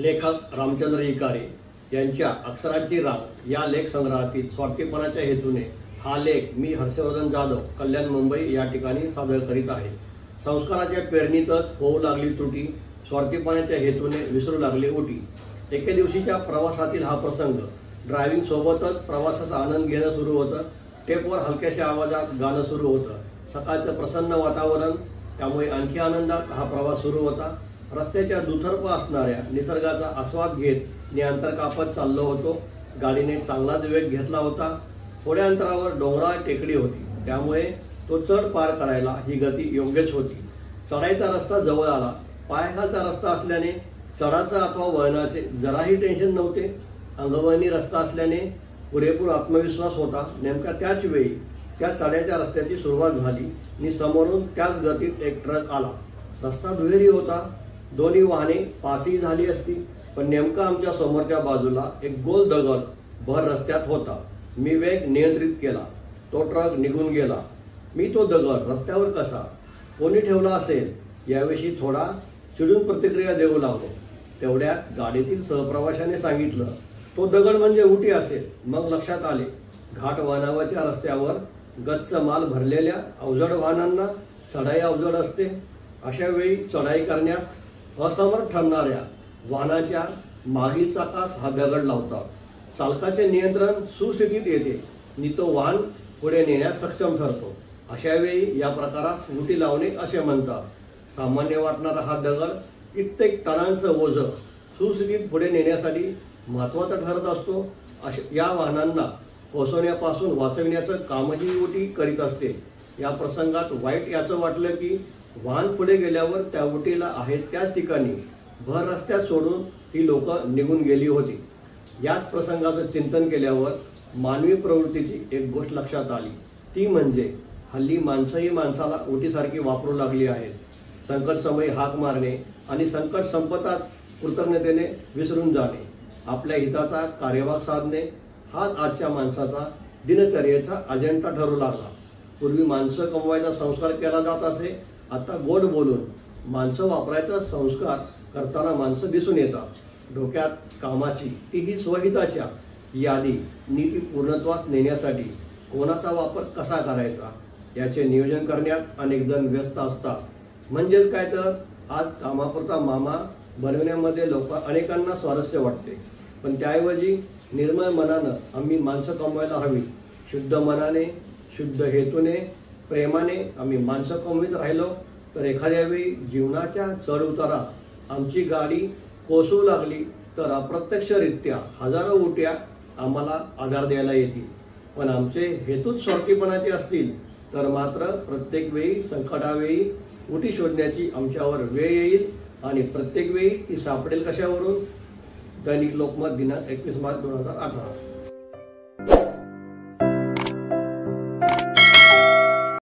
लेखक रामचंद्र इकारे यांच्या अक्षरांची रांग या लेख संग्रहातील स्वार्थीपणाच्या हेतूने हा लेख मी हर्षवर्धन जाधव, कल्याण, मुंबई या ठिकाणी सादर करीत आहे। संस्काराच्या पेरणीतच होऊ लागली त्रुटी, स्वार्थीपणाच्या हेतूने विसरू लागले ओटी। एके दिवशीच्या प्रवासातील हा प्रसंग, ड्रायव्हिंग सोबतच प्रवासाचा आनंद घेणं सुरू होतं। टेपवर हलक्याशा आवाजात गाणं सुरू होतं। सकाळचं प्रसन्न वातावरण, त्यामुळे आणखी आनंदात हा प्रवास सुरू होता। रस्त्याच्या दुतर्फा असणाऱ्या निसर्गाचा आस्वाद घेत मी अंतर कापत चाललो होतो। गाडीने चांगलाच वेग घेतला होता। थोड्या अंतरावर डोंगराळ टेकडी होती, त्यामुळे तो चढ पार करायला ही गती योग्यच होती। चढाईचा रस्ता जवळ आला। पायाखालचा रस्ता असल्याने चढाचा अथवा वळणाचे जराही टेन्शन नव्हते। अंगवळणी रस्ता असल्याने पुरेपूर आत्मविश्वास होता। नेमका त्याच वेळी त्या चढ्याच्या रस्त्याची सुरुवात झाली आणि समोरून त्याच गतीत एक ट्रक आला। रस्ता दुहेरी होता। दोन्ही वाहने पासही झाली असती, पण नेमका आमच्या समोरच्या बाजूला एक गोल दगड भर रस्त्यात होता। मी वेग नियंत्रित केला। तो ट्रक निघून गेला। मी तो दगड रस्त्यावर कसा कोणी ठेवला असेल याविषयी थोडा चिडून प्रतिक्रिया देऊ लागलो। तेवढ्यात गाडीतील सहप्रवाशाने सांगितलं, तो दगड म्हणजे उटी असेल। मग लक्षात आले, घाट वळणावरच्या रस्त्यावर गच्च माल भरलेल्या अवजड वाहनांना चढाई अवजड असते। अशा वेळी चढाई करण्यास असमर्थ ठरणाऱ्या वाहनाच्या मागील चाकास हा दगड लावतात। चालकाचे नियंत्रण सुस्थितीत येते आणि तो वाहन पुढे नेण्यास सक्षम ठरतो। अशा वेळी या प्रकारात उटी लावणे असे म्हणतात। सामान्य वाटणारा हा दगड कित्येक टनांचं ओझं सुस्थितीत पुढे नेण्यासाठी महत्त्वाचा ठरत असतो। या वाहनांना कोसळण्यापासून वाचविण्याचं कामही उटी करीत असते। या प्रसंगात वाईट याचं वाटलं की वाहन पुढे गेल्यावर त्या उटीला आहे त्याच ठिकाणी भर रस्त्यात सोडून ती लोक निघून गेली होती। याच प्रसंगाचं चिंतन केल्यावर मानवी प्रवृत्तीची एक गोष्ट लक्षात आली, ती म्हणजे हल्ली माणसंही माणसाला उटीसारखी वापरू लागली आहेत। संकट समयी हाक मारणे आणि संकट संपतात कृतज्ञतेने विसरून जाणे, आपल्या हिताचा कार्यभाग साधणे हाच आजच्या माणसाचा दिनचर्येचा अजेंडा ठरू लागला। पूर्वी माणसं कमवायचा संस्कार केला जात असे, आता गोड बोलून माणसं वापरायचा संस्कार करताना माणसं दिसून येतात। डोक्यात कामाची, तीही स्वहिताच्या यादी नीती पूर्णत्वास नेण्यासाठी कोणाचा वापर कसा करायचा याचे नियोजन करण्यात अनेक जण व्यस्त असतात। म्हणजेच काय तर आज कामापुरता मामा बनवण्यामध्ये अनेकांना स्वारस्य वाटते, पण त्याऐवजी निर्मळ मनानं आम्ही माणसं कमवायला हवी। शुद्ध मनाने, शुद्ध हेतूने, प्रेमाने आम्ही माणसं कमवीत राहिलो तर एखाद्या वेळी जीवनाच्या चढ उतारात आमची गाडी कोसळू लागली तर अप्रत्यक्षरित्या हजारो उट्या आम्हाला आधार द्यायला येतील। पण आमचे हेतूच स्वार्थीपणाचे असतील तर मात्र प्रत्येक वेळी संकटावेळी उटी शोधण्याची आमच्यावर वेळ येईल आणि प्रत्येक वेळी ती सापडेल कशावरून? दैनिक लोकमत दिनांक 21 मार्च 2018।